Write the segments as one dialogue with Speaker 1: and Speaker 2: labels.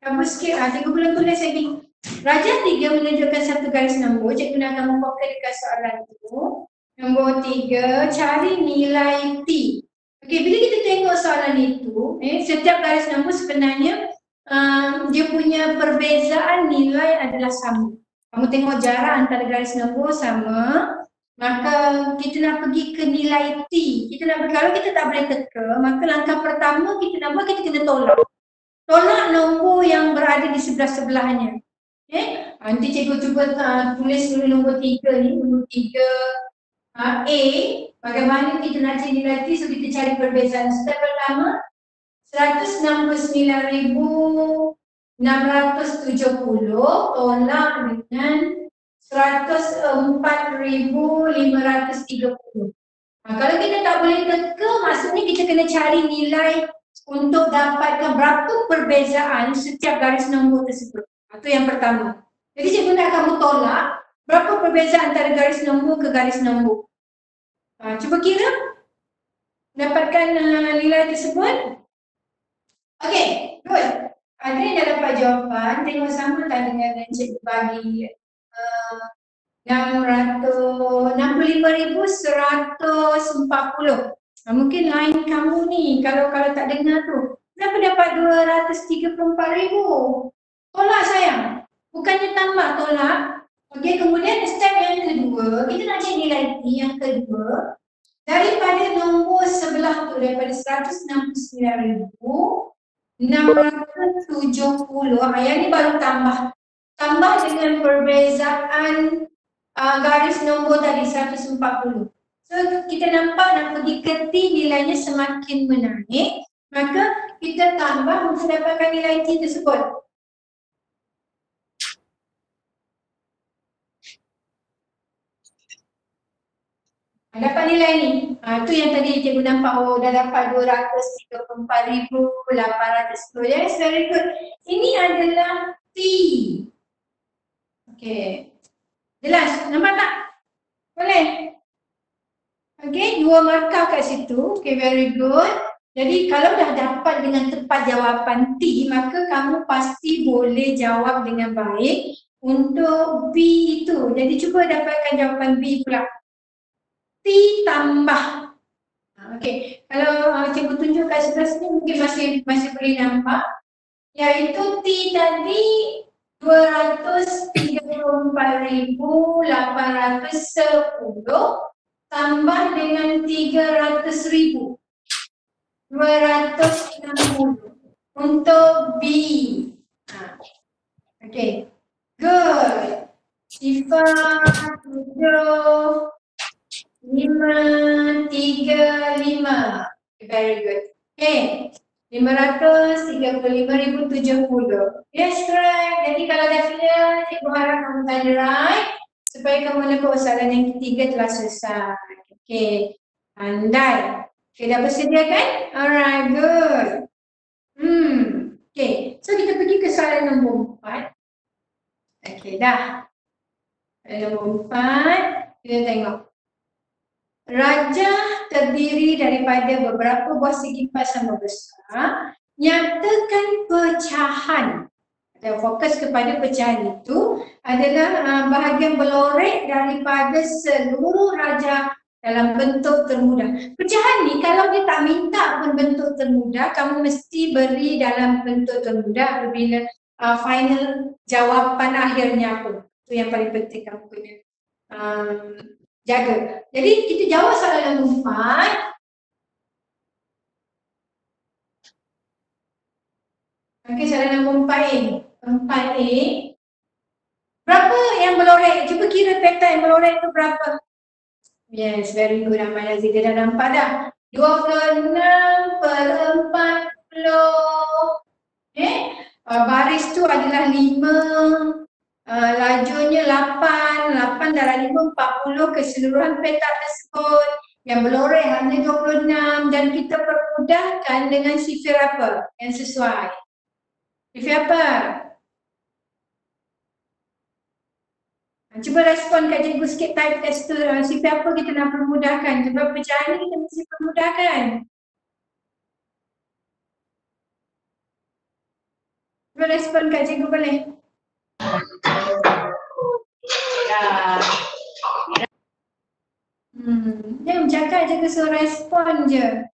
Speaker 1: Hapus sikit. Cikgu belum tulis lagi. Rajah 3 menunjukkan satu garis nombor. Cikgu nak kamu fokus dekat soalan tu. Nombor 3, cari nilai T. Okey, bila kita tengok soalan itu, setiap garis nombor sebenarnya dia punya perbezaan nilai adalah sama. Kamu tengok jarak antara garis nombor sama, maka kita nak pergi ke nilai T. Kita nak, kalau kita tak boleh teka, maka langkah pertama kita nak buat, kita kena tolak. Tolak nombor yang berada di sebelah-sebelahnya. Nanti cikgu cuba tulis dulu nombor 3 ni, nombor 3 A. Bagaimana kita nak cari nilai T? So kita cari perbezaan. Step pertama, 169,670 tolak dengan 104,530. Kalau kita tak boleh teka, maksudnya kita kena cari nilai untuk dapatkan berapa perbezaan setiap garis nombor tersebut. Itu yang pertama. Jadi cikgu nak kamu tolak berapa perbezaan antara garis nombor ke garis nombor. Cuba kira dapatkan nilai tersebut. Okey, good. Ada yang dah dapat jawapan, tengok sama tak dengan cikgu bagi 65,140. Mungkin lain kamu ni, kalau tak dengar tu. Kenapa dapat 234,000? Tolak sayang. Bukannya tambah, tolak. Okey, kemudian step yang kedua, kita nak cari nilai T yang kedua. Daripada nombor sebelah tu, daripada 169,670, yang ni baru tambah. Tambah dengan perbezaan garis nombor tadi 140. So kita nampak nak pergi ke T, nilainya semakin menaik, maka kita tambah untuk dapatkan nilai T tersebut. Dapat nilai ni. Tu yang tadi cikgu nampak, dah dapat 234,810. Yes, very good. Ini adalah T. Okey. Jelas? Nampak tak? Boleh? Okey, 2 markah kat situ. Okey, very good. Jadi kalau dah dapat dengan tepat jawapan T, maka kamu pasti boleh jawab dengan baik untuk B itu. Jadi cuba dapatkan jawapan B pula. T tambah. Okey, kalau cikgu tunjuk kat sebelah sini mungkin masih boleh nampak. Iaitu T tadi 234,810 tambah dengan 300,000. 260 untuk B. Okey, good. Sifar 7 5, 3, 5. Very good. Okay. 535,070. Yes, correct. Jadi kalau dah clear, cikgu harap kamu tanda right supaya kamu dapat soalan yang ketiga telah selesai. Okay. Pandai. Okay, dah bersedia kan? Alright, good. Okay. So kita pergi ke soalan nombor 4. Okay, dah. Soalan nombor 4. Kita tengok. Rajah terdiri daripada beberapa buah segi empat sama besar. Nyatakan pecahan. Dan fokus kepada pecahan itu adalah bahagian berlorek daripada seluruh rajah dalam bentuk termudah. Pecahan ni kalau dia tak minta pun bentuk termudah, kamu mesti beri dalam bentuk termudah apabila final jawapan akhirnya pun. Itu yang paling penting kamu kena jaga. Jadi kita jawab soalan nombor 4. Okey, soalan nombor 4A. 4A. Berapa yang berlorek? Cuba kira peta yang berlorek itu berapa? Yes, very good. Ahmad Aziz, dia dah nampak dah. 26/40. Baris tu adalah 5. Lajunya 8 darah 5, 40 keseluruhan peta tersebut. Yang berlorek hanya 26 dan kita permudahkan dengan sifir apa yang sesuai. Sifir apa? Cuba respon kat cikgu sikit, type kat situ. Sifir apa kita nak permudahkan? Sebab pecahan ni kita mesti permudahkan. Cuba Cuba respon kat cikgu boleh? Ya. Jangan cakap je, suruh respon je.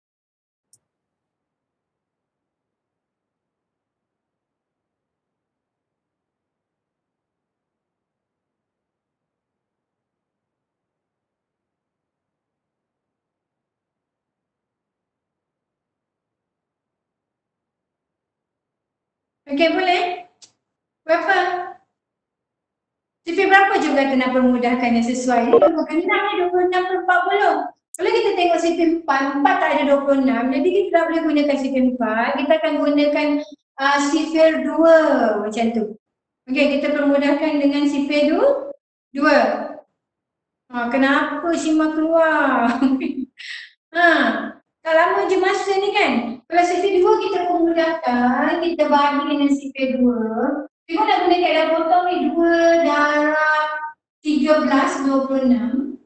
Speaker 1: Okey, boleh? Berapa? CP berapa juga tu nak permudahkan yang sesuai? Dia 26 ni, 26 per 40. Kalau kita tengok CP 4, 4 tak ada 26. Jadi kita tak boleh gunakan CP 4. Kita akan gunakan sifir 2 macam tu. Okey, kita permudahkan dengan sifir 2. Kenapa Shima keluar? Tak lama je masa ni kan. Kalau sifir 2 kita permudahkan, kita bagi dengan sifir 2. Kita nak guna kaedah potong ni 2 darab 13, 26.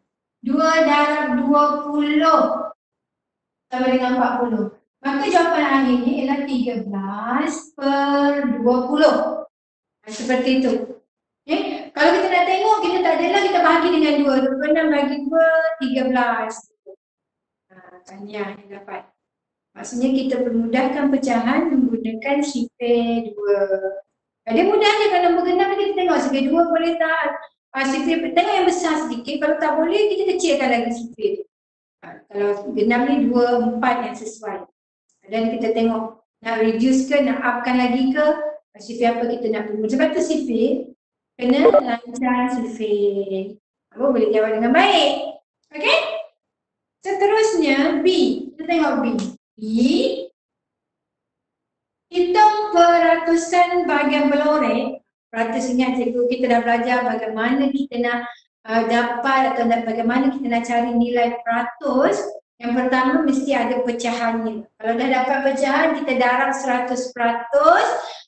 Speaker 1: 2 darab 20 sama dengan 40. Maka jawapan akhirnya ialah 13 per 20. Seperti itu. Okay. Kalau kita nak tengok, kita tak adalah kita bahagi dengan 2. 26 bagi 2, 13. Tanya yang dapat. Maksudnya kita permudahkan pecahan menggunakan sifir 2. Dia mudah je kalau nombor genap kita tengok sifir 2 boleh tak? Sifir tengok yang besar sedikit, kalau tak boleh kita kecilkan lagi sifir. Kalau genap ni 2, 4 yang sesuai. Dan kita tengok nak reduce ke, nak upkan lagi ke, sifir apa kita nak permudahkan. Sebab tu sifir kena lancar sifir. Baru boleh jawab dengan baik. Okey? Seterusnya B. Kita tengok B. B. Hitung peratusan bahagian berlorek. Peratus ingat cikgu kita dah belajar bagaimana kita nak dapat atau bagaimana kita nak cari nilai peratus. Yang pertama mesti ada pecahannya. Kalau dah dapat pecahan kita darab 100%,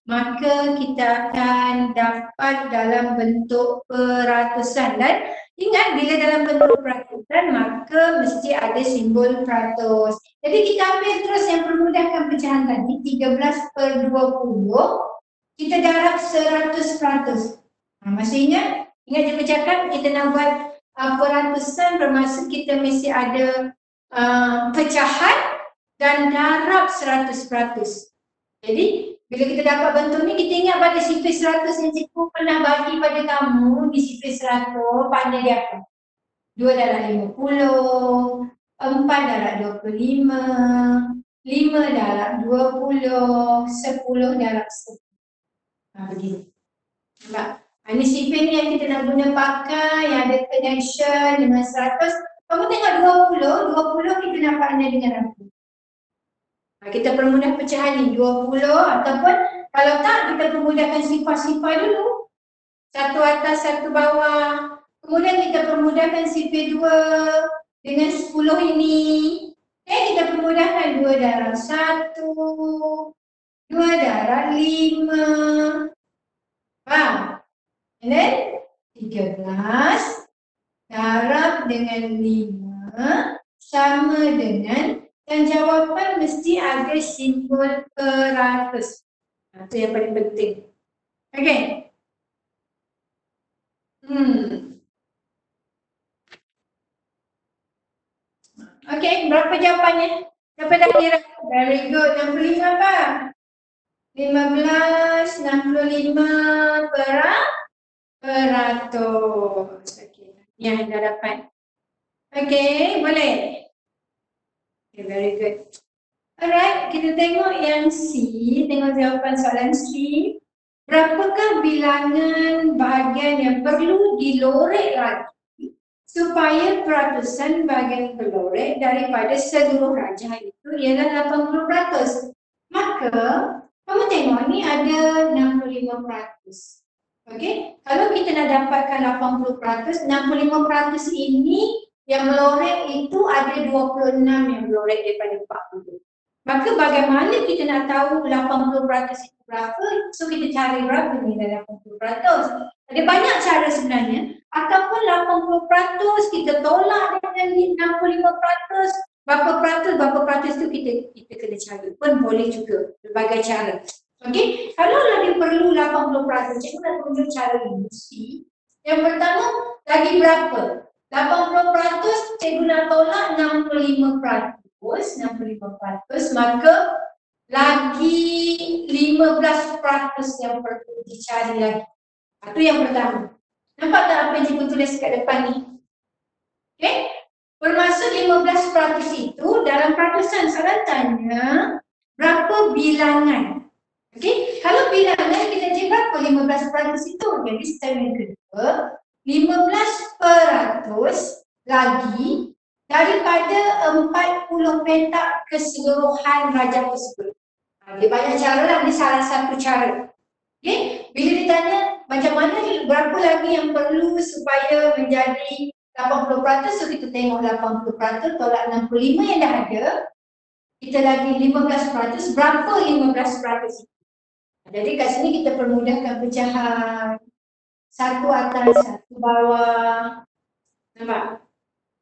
Speaker 1: maka kita akan dapat dalam bentuk peratusan. Dan ingat bila dalam bentuk peratusan maka mesti ada simbol peratus. Jadi kita ambil terus yang permudahkan pecahan tadi 13 per 20. Kita darab 100%. Masih ingat? Ingat je bercakap kita nak buat peratusan bermaksud kita mesti ada pecahan dan darab 100%. Jadi bila kita dapat bentuk ni kita ingat pada sifir 100 yang cikgu pernah bagi pada kamu di sifir 100 pada dia apa? 2 darab 50, 4 darab 25, 5 darab 20, 10 darab 10. Begini. Nampak? Ini sifir ni yang kita nak guna pakai yang ada connection dengan 100. Kamu tengok 20 kita dampaknya dengan apa? Kita permudah pecahan ni 20 ataupun kalau tak kita permudahkan sifar-sifar dulu. Satu atas, satu bawah. Kemudian kita permudahkan sifir 2 dengan 10 ini. Kita permudahkan 2 darab 1, 2 darab 5. Faham? And then 13 darab dengan 5 sama dengan, dan jawapan mesti ada simbol peratus. Itu yang paling penting. Okey. Okey, berapa jawapannya? Siapa dah kira? Very good. 65 apa? 15, 65 peratus. Okey. Yang dah dapat. Okey, boleh. Okay, very good. Alright, kita tengok yang C. Tengok jawapan soalan C. Berapakah bilangan bahagian yang perlu dilorek lagi supaya peratusan bahagian berlorek daripada seluruh rajah itu ialah 80%. Maka, kamu tengok ni ada 65%. Okey, kalau kita nak dapatkan 80%, 65% ini yang melorek itu ada 26 yang melorek daripada 40. Maka bagaimana kita nak tahu 80% itu berapa? So kita cari berapa nilai 80%. Ada banyak cara sebenarnya. Ataupun 80% kita tolak dengan 65%. Berapa peratus itu kita kena cari. Pun boleh juga berbagai cara. Okey, kalau lebih 80%. Cikgu nak tunjuk cara ini. Yang pertama, lagi berapa? 80%, cikgu nak tolak 65%. 65%, maka lagi 15% yang perlu dicari lagi. Itu yang pertama. Nampak tak apa yang cikgu tulis kat depan ni? Okey? Bermaksud 15% itu dalam peratusan soalan tanya berapa bilangan. Okey, kalau bilangan kita cari berapa 15% itu. Jadi step yang kedua, 15% lagi daripada 40 petak keseluruhan rajah tersebut. Dia banyak cara lah, ini salah satu cara. Okey, bila ditanya macam mana, berapa lagi yang perlu supaya menjadi 80%, so kita tengok 80% tolak 65 yang dah ada, kita lagi 15%, berapa 15% itu? Jadi kat sini kita permudahkan pecahan, satu atas, satu bawah. Nampak?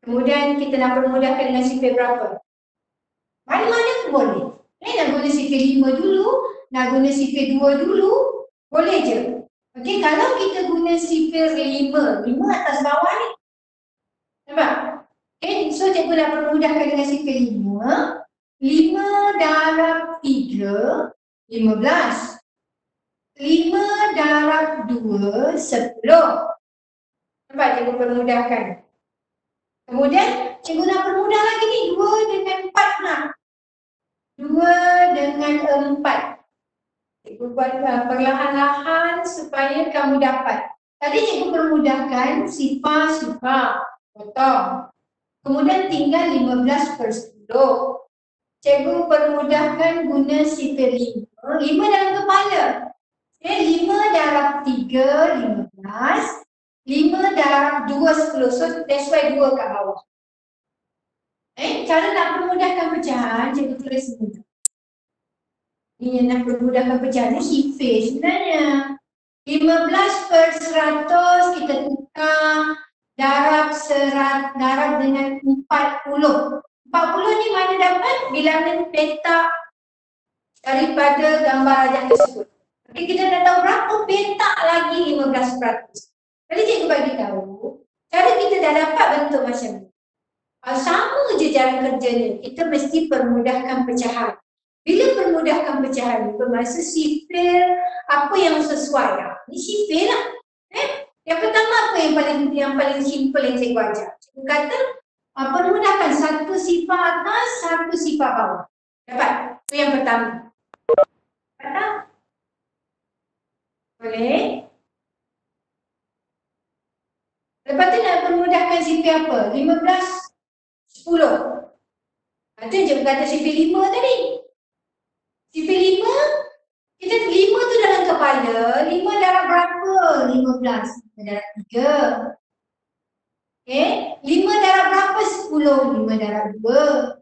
Speaker 1: Kemudian kita nak permudahkan dengan sifir berapa? Mana-mana pun boleh. Nak guna sifir 5 dulu, nak guna sifir 2 dulu, boleh je. Okey, kalau kita guna sifir 5 atas bawah ni. Nampak? Okey, so cikgu nak permudahkan dengan sifir 5. 5 darab 3, 15. 5 darab 2, 10. Nampak cikgu permudahkan. Kemudian cikgu nak permudah lagi ni, 2 dengan 4 nak. 2 dengan 4. Cikgu buat perlahan-lahan supaya kamu dapat. Tadi cikgu permudahkan sifar, potong. Kemudian tinggal 15/10. Cikgu permudahkan guna sifir 5. 5 dalam kepala. 5 darab 3, 15. 5 darab 2, 10. So that's why 2 kat bawah. Cara nak permudahkan pecahan, cikgu tulis ni. Ini yang nak permudahkan pecahan ni sifir sebenarnya. 15/100 kita tukar darab dengan 40. 40 ni mana dapat? Bilangan petak daripada gambar rajah tersebut. Okey, kita dah tahu berapa petak lagi 15%. Jadi cikgu bagi tahu, cara kita dah dapat bentuk macam ni. Sama je cara kerjanya, kita mesti permudahkan pecahan. Bila permudahkan pecahan ni, bermaksud sifir apa yang sesuai. Ini sifir lah. Yang pertama apa yang paling simple yang cikgu ajar? Cikgu kata, permudahkan satu sifar atas, satu sifar bawah. Dapat? Itu yang pertama. Dapat? Boleh? Lepas tu nak permudahkan sifir apa? 15, 10. Itu yang cikgu kata sifir 5 tadi. Sifir 5, kita 5 tu dalam kepala. 5 darab berapa? 15. 5 darab 3. Okay? 5 darab berapa? 10. 5 darab 2.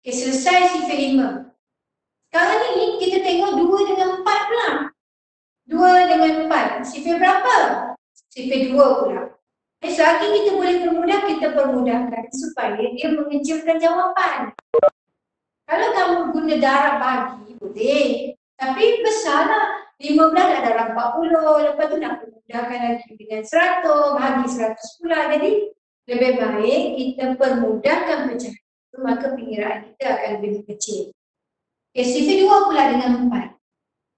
Speaker 1: Okay, selesai sifir 5. Sekarang ni kita tengok 2 dengan 4 pula. 2 dengan 4. Sifir berapa? Sifir 2 pula. Selagi kita boleh permudahkan supaya dia mengecilkan jawapan. Kalau kamu guna darab bagi, boleh. Tapi besarlah. 15 dah darab 40. Lepas tu nak permudahkan lagi dengan 100. Bagi 100 pula. Jadi lebih baik kita permudahkan pecahan itu, maka pengiraan kita akan lebih kecil. Okay, sifir 2 pula dengan 4.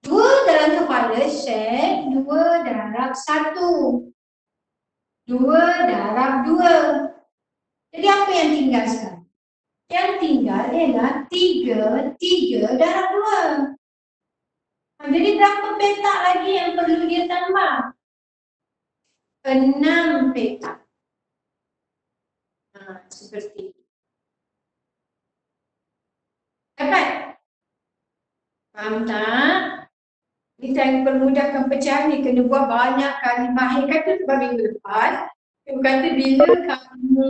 Speaker 1: 2 dalam kepala share 2 darab 1. 2 darab 2. Jadi apa yang tinggal sekarang? Yang tinggal ialah 3 darab 2. Jadi berapa petak lagi yang perlu dia tambah? 6 petak. Seperti itu. Dapat? Faham tak? Kita yang permudahkan pecahan ni kena buat banyak kali. Mahir kata sebab minggu lepas, dia kata bila kamu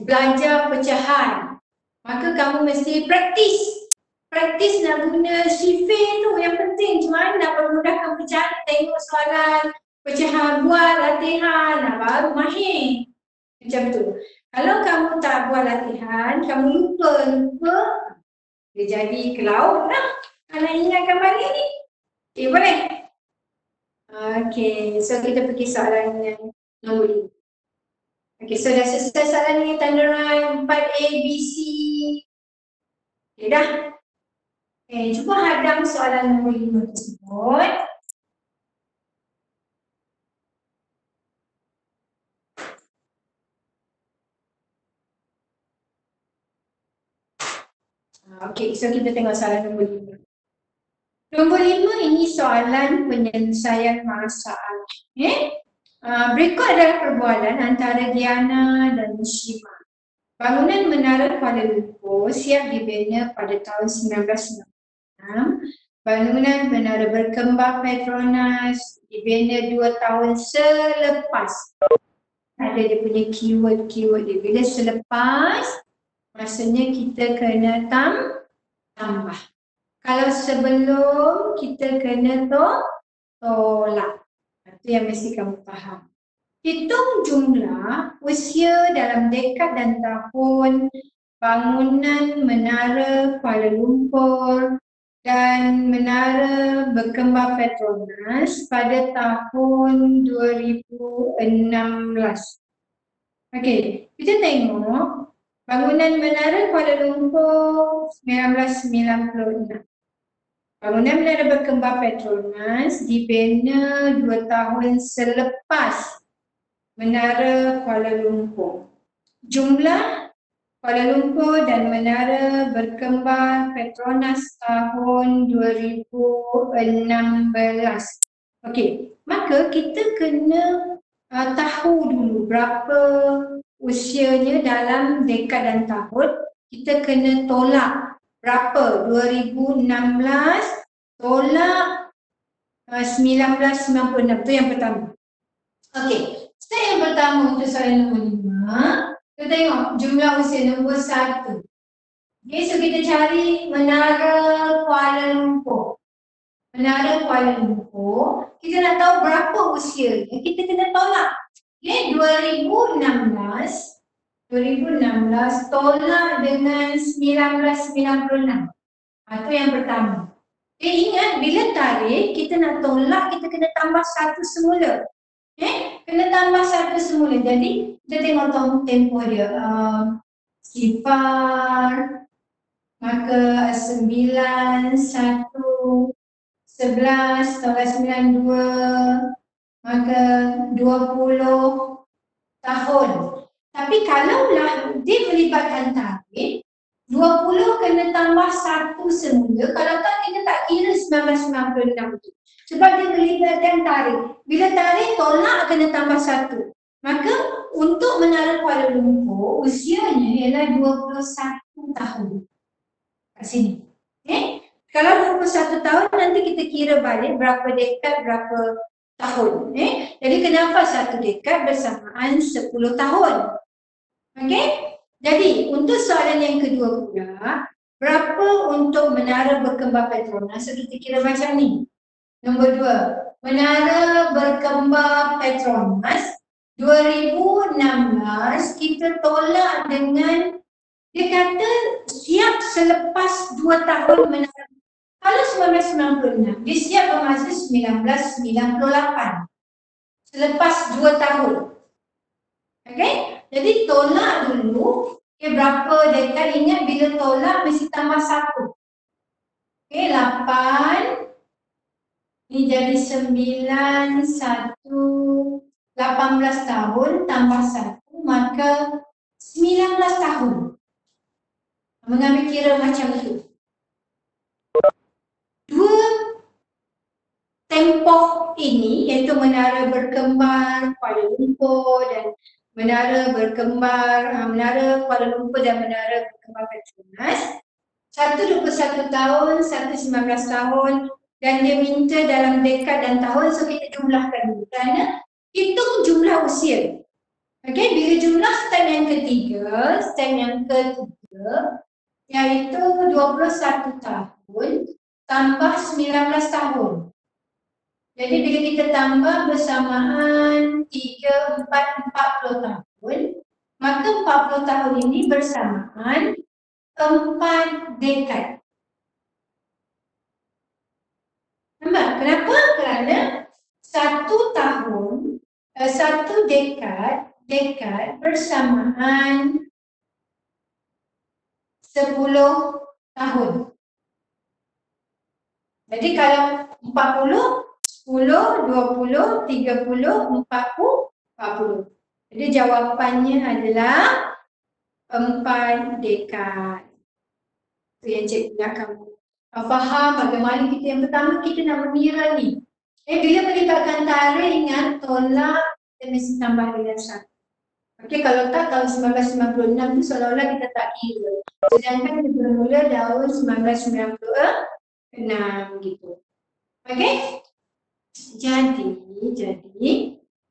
Speaker 1: belajar pecahan, maka kamu mesti praktis. Praktis nak guna sifir tu yang penting. Macam mana nak permudahkan pecahan, tengok soalan pecahan, buat latihan, baru mahir. Macam tu. Kalau kamu tak buat latihan, kamu lupa, dia jadi ke laut lah. Nak ingatkan balik ni. Okay, boleh? Okey, so kita pergi soalan yang nombor 5. Okey, so dah selesai soalan ni, tanda right 4A, B, C. Okey dah. Okey, cuba hadam soalan nombor 5 tersebut. Okey, so kita tengok soalan nombor 5. Nombor 5 ini soalan penyelesaian masalah. Berikut adalah perbualan antara Diana dan Shima. Bangunan Menara Kuala Lumpur siap dibina pada tahun 1996. Bangunan Menara Berkembang Petronas dibina 2 tahun selepas. Ada dia punya keyword dia. Bila selepas, maksudnya kita kena tambah. Kalau sebelum, kita kena tolak. Itu yang mesti kamu faham. Hitung jumlah usia dalam dekad dan tahun bangunan Menara Kuala Lumpur dan Menara Berkembang Petronas pada tahun 2016. Okey, kita tengok bangunan Menara Kuala Lumpur 1996. Bangunan Menara Berkembang Petronas dibina 2 tahun selepas Menara Kuala Lumpur. Jumlah Kuala Lumpur dan Menara Berkembang Petronas tahun 2016. Okey, maka kita kena tahu dulu berapa usianya dalam dekad dan tahun. Kita kena tolak berapa? 2016 tolak 1996. Itu yang pertama. Okey. Step yang pertama untuk soalan nombor 5, kita tengok jumlah usia nombor 1. Okay, so kita cari Menara Kuala Lumpur. Menara Kuala Lumpur, kita nak tahu berapa usianya, kita kena tolak. Okay, 2016 tolak dengan 1996. Itu yang pertama. Okay, ingat bila tarik, kita nak tolak, kita kena tambah 1 semula. Kena tambah 1 semula. Jadi kita tengok tempoh dia. Sifar, maka 9, 1, 11, 92, maka 20 tahun. Tapi kalaulah dia melibatkan tarik, 20 kena tambah 1 semula. Kalau tak, kita tak kira 1996 tu. Sebab dia melibatkan tarik. Bila tarik, tolak kena tambah 1. Maka untuk Menara Kuala Lumpur, usianya ialah 21 tahun. Kat sini. Kalau 21 tahun, nanti kita kira balik berapa dekad, berapa tahun. Jadi kenapa 1 dekad bersamaan 10 tahun? Okey? Jadi untuk soalan yang kedua pula, berapa untuk Menara Berkembang Petronas? So kita kira macam ni. Nombor 2, Menara Berkembang Petronas 2016 kita tolak dengan, dia kata siap selepas 2 tahun Menara. Kalau 1996, dia siap bermasa 1998. Selepas 2 tahun. Okey? Jadi tolak dulu. Berapa dekad? Ingat bila tolak mesti tambah 1. Okey, 8. Ini jadi 9, 1, 18 tahun tambah 1, maka 19 tahun. Mengambil kira macam itu. 2 tempoh ini, iaitu Menara Berkembang Kuala Lumpur dan Menara Berkembang, Menara Kuala Lumpur dan Menara Berkembang Petronas. 1 21 tahun, 1 19 tahun, dan dia minta dalam dekad dan tahun, so kita jumlahkan dulu. Kerana hitung jumlah usia. Okey, bila jumlah step yang ketiga, iaitu 21 tahun tambah 19 tahun. Jadi bila kita tambah bersamaan 3, 4, 40 tahun, maka 40 tahun ini bersamaan 4 dekad. Nampak? Kenapa? Kerana 1 Satu dekad bersamaan 10 tahun. Jadi kalau 40, 10, 20, 30, 40. Jadi jawapannya adalah 4 dekad. Itu yang cikgu nak kamu faham bagaimana kita yang pertama kita nak mengira ni. Bila melibatkan tarikh, ingat tolak kita mesti tambah dengan 1. Okey, kalau tak, kalau 1996 tu seolah-olah kita tak kira. Sedangkan kita bermula tahun 1996 gitu. Okey? Jadi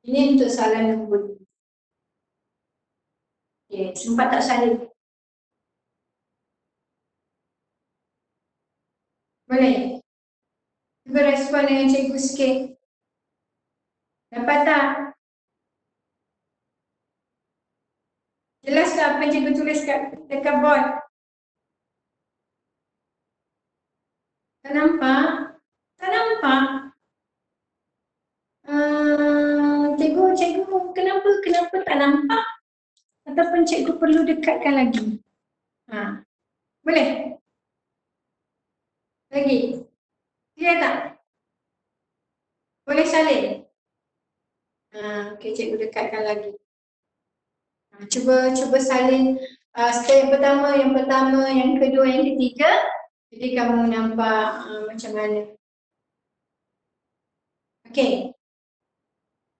Speaker 1: ini untuk soalan nombor 2. Okey, sempat tak salin? Boleh? Cuba respon dengan cikgu sikit. Dapat tak? Jelas tak apa yang cikgu tulis dekat board? Tak nampak? Tak nampak? Cikgu, kenapa tak nampak? Ataupun cikgu perlu dekatkan lagi? Boleh? Lagi? Clear tak? Boleh salin? Okey, cikgu dekatkan lagi. Cuba salin step yang pertama, yang kedua, yang ketiga. Jadi kamu nampak macam mana. Okey.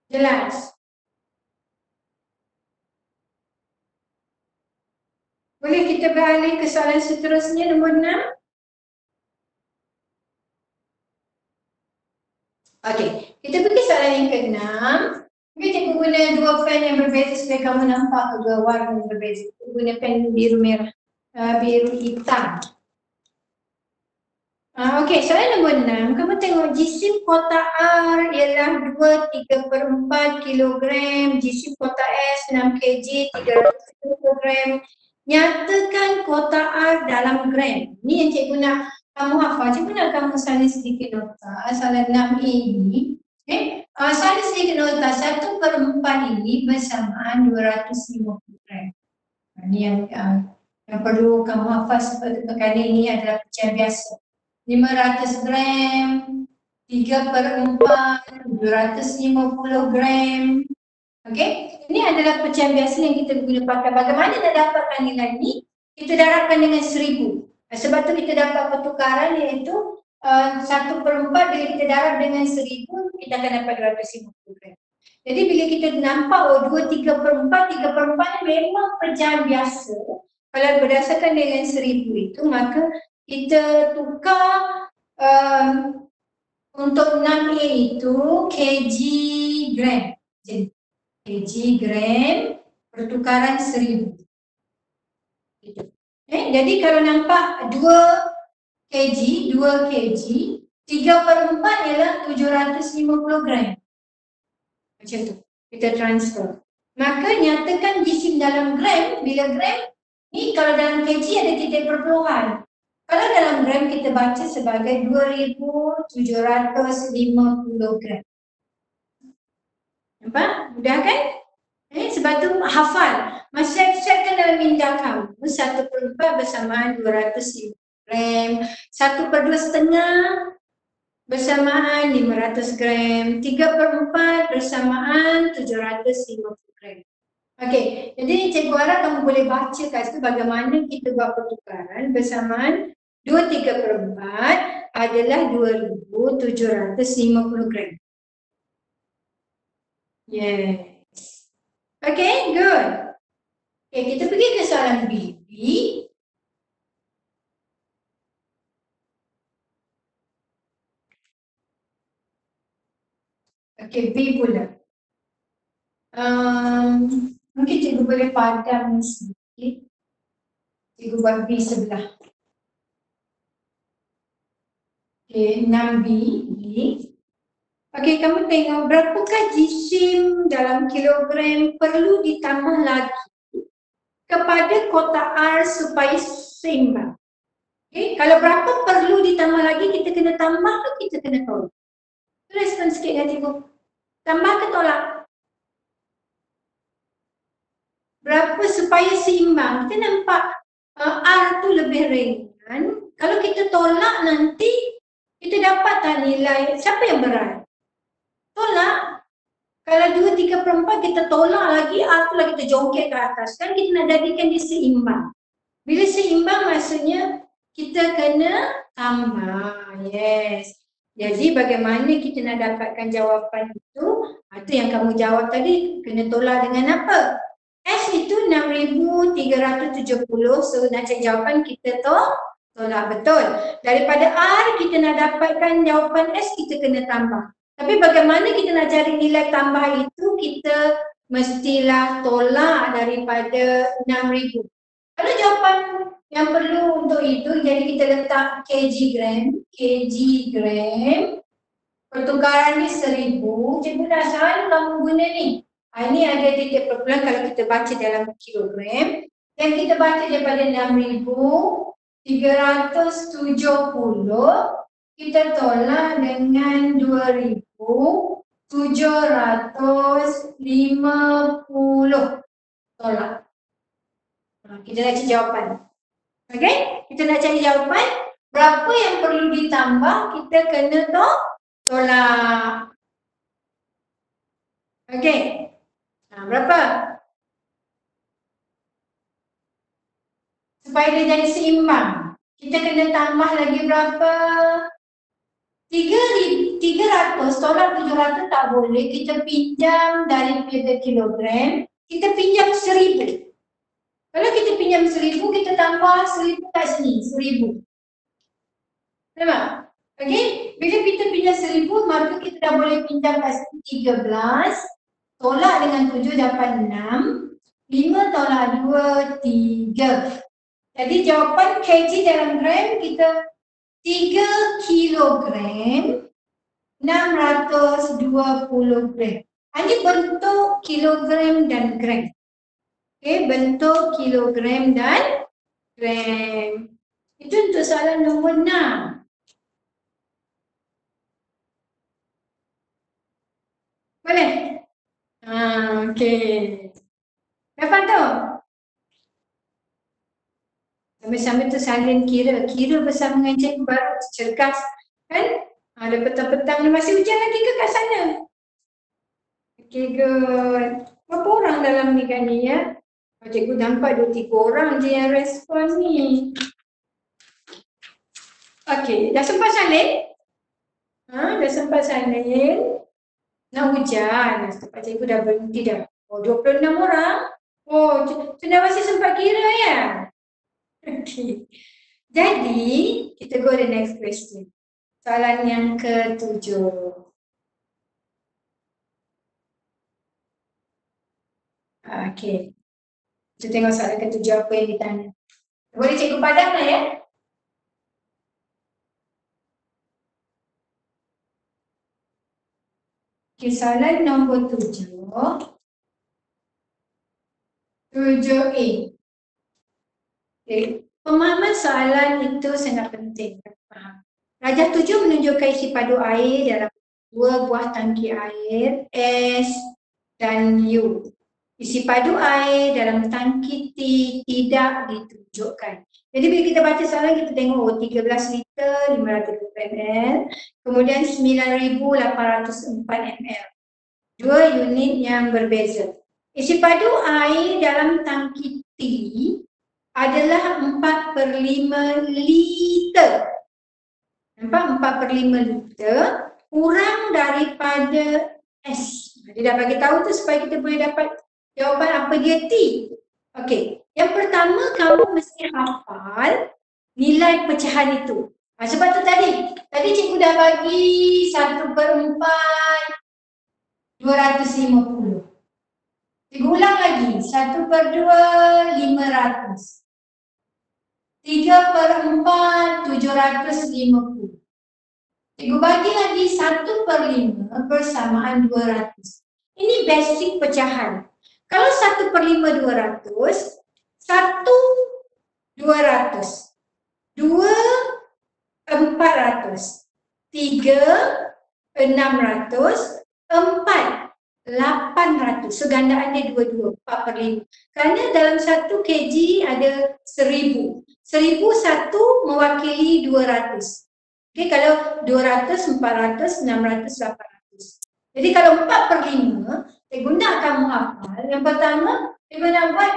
Speaker 1: Jelas? Boleh kita beralih ke soalan seterusnya, nombor 6? Okey, kita pergi soalan yang ke-6. Mungkin cikgu guna 2 pen yang berbeza supaya kamu nampak kedua warna yang berbeza. Cikgu guna pen biru merah, biru hitam. Okey, soalan nombor 6. Kamu tengok jisim kotak R ialah 2/3/4 kilogram, jisim kotak S 6 kg, 300 kilogram. Nyatakan kotak R dalam gram. Ni yang cikgu nak kamu hafal. Cikgu nak kamu salin sedikit nota. Soalan 6 ini. Salin sedikit nota. 1/4 ini bersamaan 250 gram. Ini yang perlu kamu hafal seperti perkara ini adalah pecahan biasa. 500 gram, 3/4, 250 gram. Okey, ini adalah pecahan biasa yang kita guna pakai. Bagaimana nak dapatkan nilai ini? Kita darabkan dengan 1000. Sebab tu kita dapat pertukaran iaitu 1/4 bila kita darab dengan 1000, kita akan dapat 250 gram. Jadi bila kita nampak 2/3/4, 3/4 ni memang pecahan biasa. Kalau berdasarkan dengan 1000 itu, maka kita tukar untuk 6A itu kg gram. Jadi kg gram pertukaran 1000. Jadi kalau nampak 2 kg, 3/4 ialah 750 gram. Macam tu, kita transfer. Maka nyatakan jisim dalam gram. Bila gram, ni kalau dalam kg ada titik perpuluhan. Kalau dalam gram kita baca sebagai 2750 gram. Nampak? Mudah kan? Sebab tu hafal. Siapkan dalam minda kamu. 1/4 bersamaan 250 gram. 1/2 bersamaan 500 gram. 3/4 bersamaan 750 gram. Okey, jadi cikgu harap kamu boleh baca kat situ bagaimana kita buat pertukaran bersamaan 2/3/4 adalah 2750 gram. Yes. Okay, good. Okay, kita pergi ke soalan B. Okay, B pula. Mungkin cikgu boleh padam sedikit. Cikgu buat B sebelah. Okay, 6B. Okey, kamu tengok berapakah jisim dalam kilogram perlu ditambah lagi kepada kotak R supaya seimbang. Okey, kalau berapa perlu ditambah lagi, kita kena tambah ke kita kena tolak? Respon sikit dengan cikgu. Tambah ke tolak? berapa supaya seimbang. Kita nampak R tu lebih ringan. Kalau kita tolak nanti, kita dapat tak nilai, siapa yang berat? Tolak. Kalau 2/3/4 kita tolak lagi, R tu lagi kita jongkit ke atas. Kan kita nak jadikan dia seimbang. Bila seimbang maksudnya kita kena tambah. Yes. Jadi bagaimana kita nak dapatkan jawapan itu? Itu yang kamu jawab tadi, kena tolak dengan apa? S itu 6,370. So nak cari jawapan kita tolak betul. Daripada R kita nak dapatkan jawapan S, kita kena tambah. Tapi bagaimana kita nak cari nilai tambah itu? Kita mestilah tolak daripada 6,000. Kalau jawapan yang perlu untuk itu, jadi kita letak kg, pertukaran ni 1,000. Cikgu dah selalu kamu guna ni. Ini ada titik perpuluhan kalau kita baca dalam kilogram. Dan kita baca daripada 6,370, kita tolak dengan 2,750. Tolak. Kita nak cari jawapan. Okey? Kita nak cari jawapan. Berapa yang perlu ditambah, kita kena tolak. Okey? Berapa? Supaya dia jadi seimbang, kita kena tambah lagi berapa? 300 tolak 700 tak boleh. Kita pinjam daripada kilogram, kita pinjam 1,000. Kalau kita pinjam 1,000, kita tambah 1,000 kat sini, 1,000. Nampak? Okey? Bila kita pinjam 1,000, maka kita dah boleh pinjam kat sini 13. Tolak dengan 7 dapat 6. 5 tolak 2, 3. Jadi jawapan kg dalam gram kita 3 kilogram 620 gram. Ini bentuk kilogram dan gram. Okey, bentuk kilogram dan gram. Itu untuk soalan nombor 6. Boleh? Okey. Dapat tu? Sambil-sambil tu salin kira bersama dengan cikgu baru cergas. Kan? Ada petang-petang ni masih hujan lagi ke kat sana? Okey, good. Berapa orang dalam ni kan ni ya? Cikgu nampak 2-3 orang je yang respon ni. Okey, dah sempat salin? Dah sempat salin? Nak hujan. Tempat cikgu dah berhenti dah. 26 orang. Sudah masih sempat kira ya? Okay. Jadi, kita go the next question. Soalan yang ke-7. Okay. Kita tengok soalan ke-7 apa yang ditanya. Boleh cikgu padam lah ya? Okay, soalan nombor 7. 7A. Okay. Pemahaman soalan itu sangat penting. Rajah 7 menunjukkan isi padu air dalam 2 buah tangki air S dan U. Isi padu air dalam tangki T tidak ditunjukkan. Jadi bila kita baca soalan, kita tengok 13 liter 500 ml, kemudian 9,804 ml. 2 unit yang berbeza. Isi padu air dalam tangki T adalah 4/5 liter. Nampak? 4/5 liter kurang daripada S. Dia dah bagi tahu tu supaya kita boleh dapat jawapan apa dia T. Okey. Yang pertama, kamu mesti hafal nilai pecahan itu. Sebab tu tadi cikgu dah bagi 1/4 250. Cikgu ulang lagi, 1/2 500. 3/4 750. Cikgu bagi lagi 1/5 bersamaan 200. Ini basic pecahan. Kalau 1/5 200, 1 200, 2 400, 3 600, 4 800. So gandaan dia dua-dua, 4 per 5. Kerana dalam 1 kg ada 1000. 1000 satu mewakili 200. Okay, kalau 200, 400, 600, 800. Jadi kalau 4 per 5, saya gunakan menghafal. Yang pertama, saya guna buat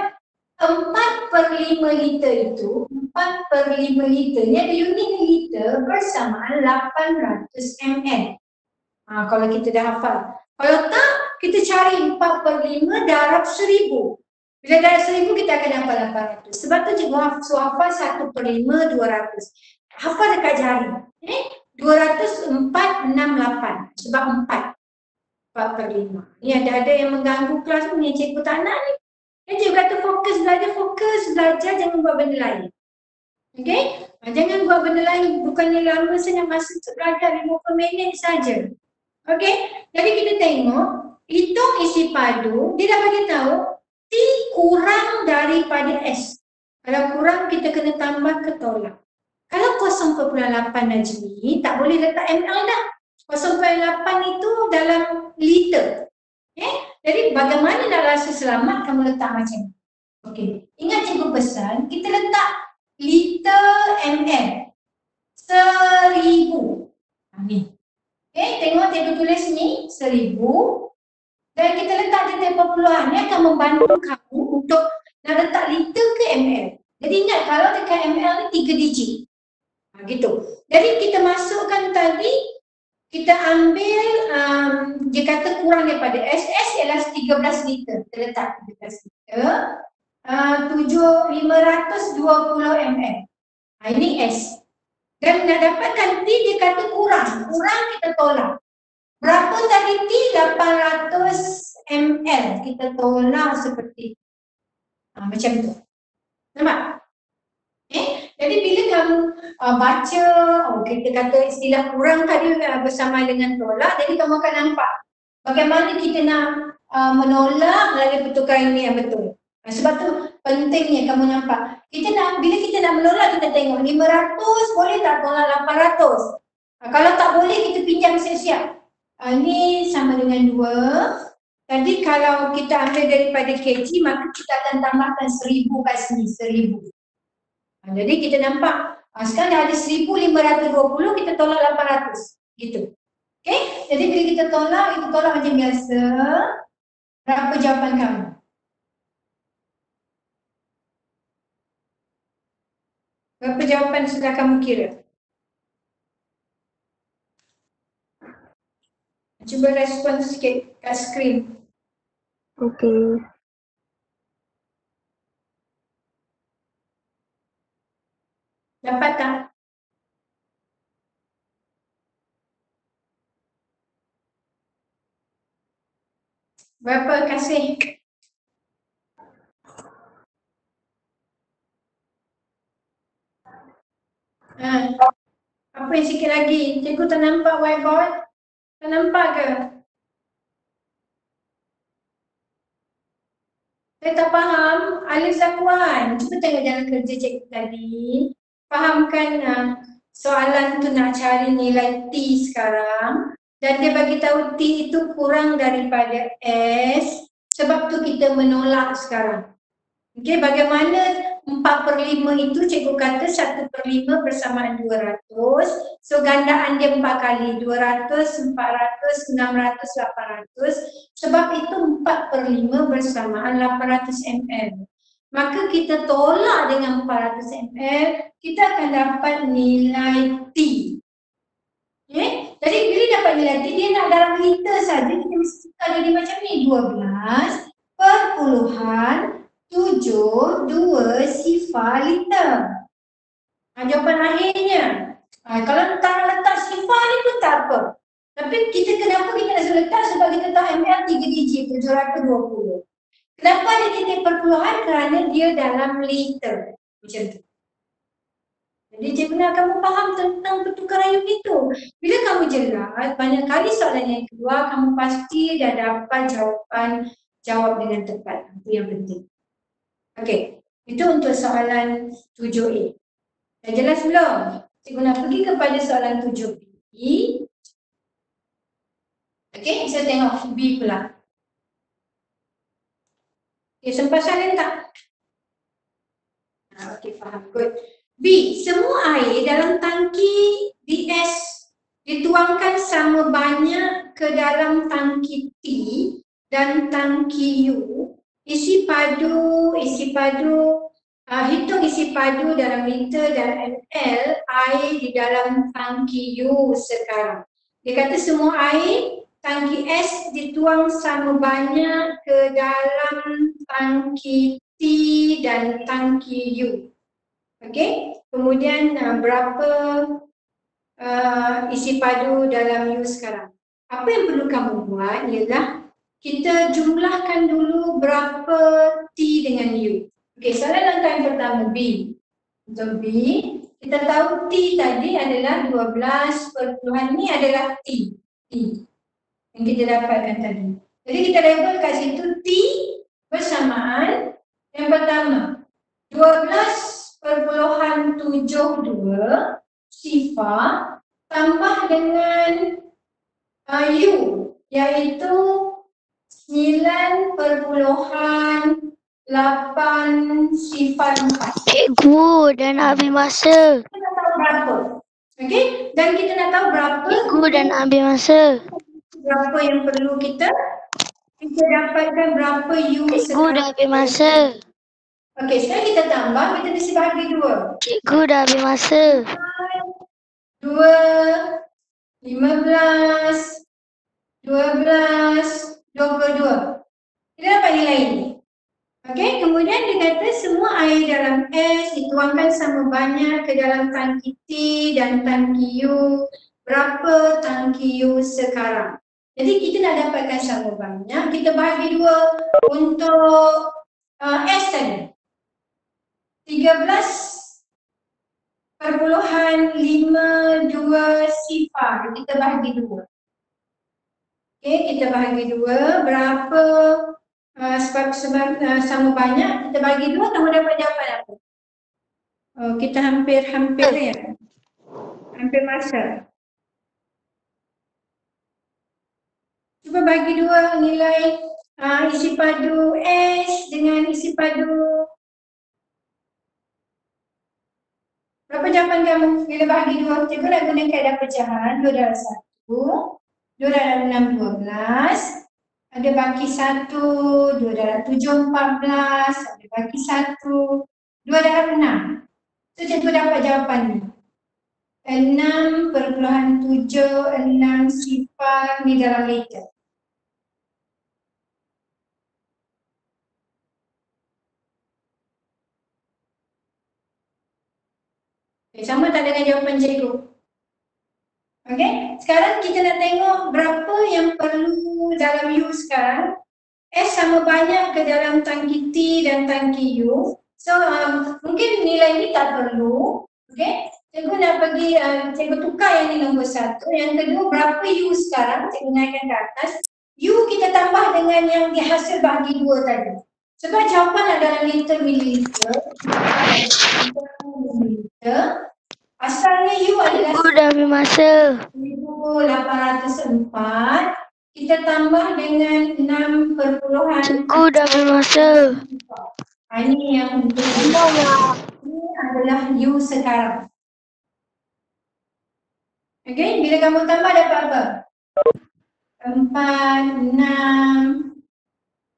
Speaker 1: 4 per 5 liter itu, 4 per 5 liter, ni ada unit liter bersamaan 800 ml. Kalau kita dah hafal. Kalau tak, kita cari 4 per 5 darab 1000. Bila darab 1000, kita akan dapat 800. Sebab tu cikgu hafal 1 per 5, 200. Hafal dekat jari. 200, 4, 6, 8. Sebab 4. 4 per 5. Ni ada yang mengganggu kelas ni, cikgu tak nak ni. Cikgu kata fokus belajar, jangan buat benda lain. Okay? Jangan buat benda lain, bukannya lama sangat masa untuk belajar 50 minit saja. Okay? Jadi kita tengok, hitung isi padu, dia dah bagi tahu T kurang daripada S. Kalau kurang, kita kena tambah ke tolak. Kalau 0.8 Najmi, tak boleh letak ml dah. 0.8 itu dalam liter. Okay? Jadi bagaimana nak rasa selamat, kamu letak macam ni. Okay. Ingat cikgu pesan, kita letak liter ml. 1000. Ni. Okay, tengok cikgu tulis ni 1000. Dan kita letak titik perpuluhan. Ni akan membantu kamu untuk nak letak liter ke ml. Jadi ingat, kalau dekat ml ni 3 digit. Gitu. Jadi kita masukkan tadi, kita ambil, dia kata kurang daripada S. S ialah 13 liter. Kita letak 13 liter. 520 ml. Ini S. Dan nak dapatkan T, dia kata kurang. Kurang kita tolak. Berapa tadi T? 800 ml. Kita tolak seperti macam tu. Nampak? Jadi bila kamu baca, kita kata istilah kurang tadi bersama dengan tolak, jadi kamu akan nampak bagaimana kita nak menolak melalui pertukaran ini yang betul. Sebab tu pentingnya kamu nampak. Bila kita nak menolak, kita tengok 500 boleh tak tolak 800. Kalau tak boleh, kita pinjam siap-siap. Ini sama dengan 2. Tadi kalau kita ambil daripada kg, maka kita akan tambahkan 1000 kat sini, 1000. Jadi kita nampak, sekarang dah ada 1520, kita tolak 800. Gitu. Okay? Jadi bila kita tolak macam biasa. Berapa jawapan kamu? Berapa jawapan sudah kamu kira? Cuba respon sikit kat skrin.
Speaker 2: Okey.
Speaker 1: Dapat tak? Berapa kasih? Apa yang sikit lagi? Cikgu tak nampak whiteboard? Tak nampak ke? Saya tak faham. Alif Zakwan. Cuba tengok jalan kerja cikgu tadi. Fahamkan soalan tu nak cari nilai T sekarang. Dan dia bagi tahu T itu kurang daripada S. Sebab tu kita menolak sekarang. Okey, bagaimana 4 per 5 itu cikgu kata 1 per 5 bersamaan 200. So gandaan dia 4 kali, 200, 400, 600, 800. Sebab itu 4 per 5 bersamaan 800 ml. Maka kita tolak dengan 400 ml, kita akan dapat nilai T. Okay? Jadi bila dapat nilai T, dia nak dalam liter saja, kita mesti tukar jadi macam ni, 12.72 sifar liter. Jawapan akhirnya. Kalau tak letak sifar ni pun tak apa. Tapi kenapa kita nak letak? Sebab kita tahu ml 3 digit, 720. Kenapa ada titik perpuluhan? Kerana dia dalam liter. Macam tu. Jadi cikgu nak kamu faham tentang pertukaran unit itu. Bila kamu jelas, banyak kali soalan yang kedua, kamu pasti dah dapat jawab dengan tepat. Itu yang penting. Okey, itu untuk soalan 7A. Dah jelas belum? Cikgu nak pergi kepada soalan 7B. Okey, kita tengok B pula. Okay, sempat salin tak? Okey, faham. Good. B. Semua air dalam tangki BS dituangkan sama banyak ke dalam tangki T dan tangki U. Isi padu, hitung isi padu dalam liter dan ml air di dalam tangki U sekarang. Dia kata semua air tangki S dituang sama banyak ke dalam tangki T dan tangki U. Okey, kemudian berapa isi padu dalam U sekarang. Apa yang perlu kamu buat ialah kita jumlahkan dulu berapa T dengan U. Okey, soalan langkah yang pertama B. Untuk B, kita tahu T tadi adalah 12 perpuluhan ni adalah T. Yang kita dapatkan tadi. Jadi kita label kat situ T bersamaan yang pertama 12,72 sifar tambah dengan U iaitu 9,8 sifar 4.
Speaker 2: Cikgu, dah nak habis masa.
Speaker 1: Kita nak tahu berapa. Okey, dan kita nak tahu berapa
Speaker 2: Cikgu, dah nak habis masa.
Speaker 1: berapa yang perlu kita dapatkan berapa U
Speaker 2: Cikgu, dah habis masa.
Speaker 1: Okey, sekarang kita tambah, kita mesti bahagi 2.
Speaker 2: Cikgu, dah habis masa.
Speaker 1: 2, 15, 12, 22. Kita dapat nilai ini. Okey, kemudian dia kata semua air dalam S dituangkan sama banyak ke dalam tangki T dan tangki U. Berapa tangki U sekarang? Jadi kita nak dapatkan sama banyak, kita bahagi 2 untuk S tadi. 13,52 sifar, kita bahagi 2. Okey, kita bahagi 2, berapa sebab sama banyak, kita bagi 2, kamu dapat jawapan apa? Oh, kita hampir ya. Hampir masa. Cuba bagi 2 nilai isi padu S dengan isi padu. Berapa jawapan kamu? Bila bagi 2, cikgu nak guna kaedah pecahan. 2 darab 1, 2 darab 6, 12. Ada baki 1, 2 darab 7, 14. Ada baki 1, 2 darab 6. So, cikgu dapat jawapannya. 6,76 sifar ni dalam liter. Okay, sama tak dengan jawapan cikgu? Okey, sekarang kita nak tengok berapa yang perlu dalam U sekarang. S sama banyak ke dalam tangki T dan tangki U. So, mungkin nilai ni tak perlu. Okey, cikgu nak pergi, cikgu tukar yang ni nombor 1. Yang kedua, berapa U sekarang? Cikgu naikkan ke atas. U kita tambah dengan yang dihasil bahagi 2 tadi. Sebab jawapan adalah liter mililiter. Asalnya U adalah
Speaker 2: Cikgu, dah habis masa.
Speaker 1: 1,804. Kita tambah dengan 6,.
Speaker 2: Cikgu, dah habis masa.
Speaker 1: Ini yang ini adalah U sekarang. Okey, bila kamu tambah dapat apa? 4, 6,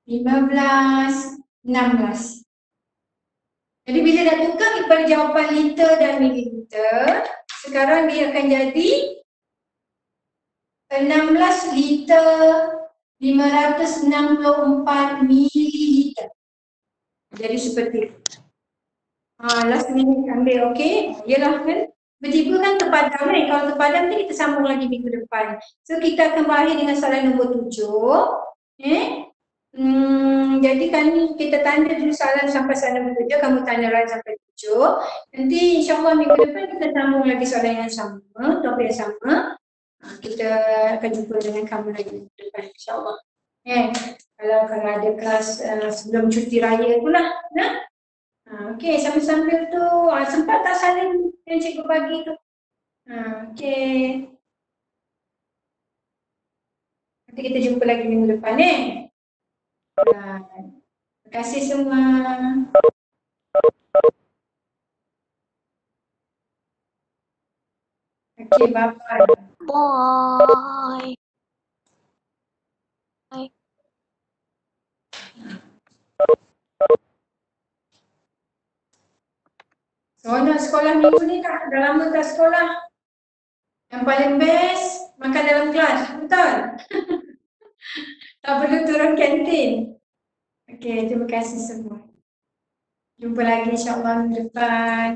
Speaker 1: 15, 16. Jadi bila dah tukar kepada jawapan liter dan mililiter, sekarang dia akan jadi 16 liter 564 mililiter. Jadi seperti itu. Last minute ambil, okey. Yelah kan, bertiga kan terpadam ni. Kalau terpadam ni kita sambung lagi minggu depan. So kita akan berakhir dengan soalan nombor 7. Jadi kan kita tanda dulu soalan sampai soalan nombor 7, kamu tanda right sampai 7. Nanti insyaAllah minggu depan kita sambung lagi soalan yang sama, topik yang sama. Kita akan jumpa dengan kamu lagi minggu depan insyaAllah. Kalau ada kelas sebelum cuti raya tu lah. Okey, sambil-sambil tu sempat tak salin yang cikgu bagi tu. Okey. Nanti kita jumpa lagi minggu depan Terima kasih semua. Okey, bye-bye.
Speaker 2: Bye. Bye.
Speaker 1: Seronok sekolah minggu ni tak? Dah lama tak sekolah. Yang paling best, makan dalam kelas. Betul? Tak perlu turun kantin. Okey, terima kasih semua. Jumpa lagi insyaAllah minggu depan.